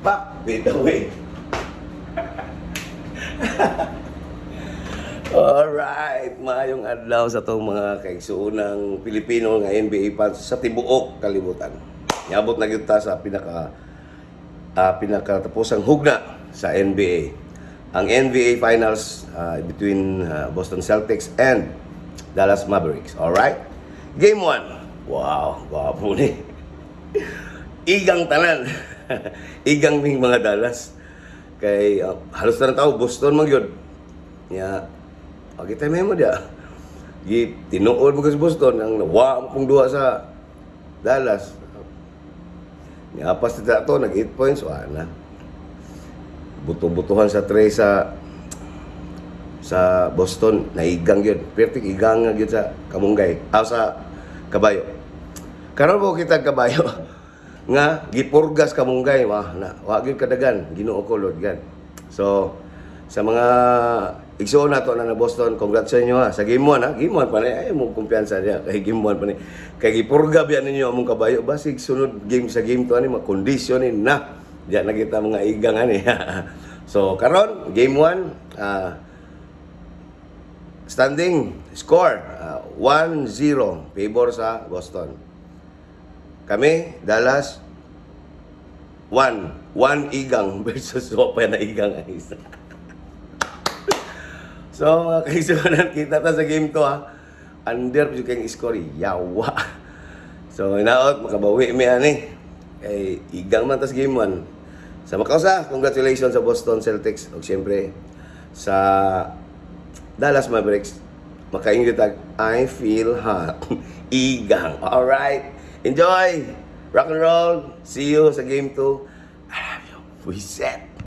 back with the way. Alright, maayong adlaw sa itong mga kaigsuunang Pilipino nga NBA fans sa tibuok kalibutan. Niabot na kita sa pinakatapusang hugna sa NBA. Ang NBA Finals between Boston Celtics and Dallas Mavericks. Alright? Game 1. Wow, gwapo ni. Igang tanan. Igang ming mga Dallas. Kay halos na tao Boston man gyud. Nya pagita mo dia. Tinuod mo sa Boston ang wa mo pong duha sa Dallas. Nya apas ta to nag 8 points wa na. Buto-butuhan sa 3 sa Boston naigang gyud. Perfect igang nga gyud sa Kamunggay. Sa Kabayo. Karon po kita Kabayo nga gipurgas Kamunggay wa gyud kadagan Ginoo ko Lord God. So sa mga igsoon nato na Boston, congrats sa inyo ha. Sa game 1 ha, game 1 pa ni ay mo kumpiyansa niya kay game 1 pa ni. Kay gipurga biyan ninyo among Kabayo basig sunod game sa game 2 ani makondisyonin na. Diyan na kita mga igang ani. So karon game 1 standing score 1-0 favor sa Boston. Kami Dallas 1 igang versus Sopa na igang ang isa. So, mga kaisunan, kita ta sa game to ha. Under yung kayong score, yawa. So, inaot, makabawi mi ani. Kay igang man tas game 1. Sa makausa, congratulations sa Boston Celtics. O siyempre, sa Dallas Mavericks. Makaingit I feel hot. Igang. Alright. Enjoy. Rock and roll. See you sa game 2. I love you. We set.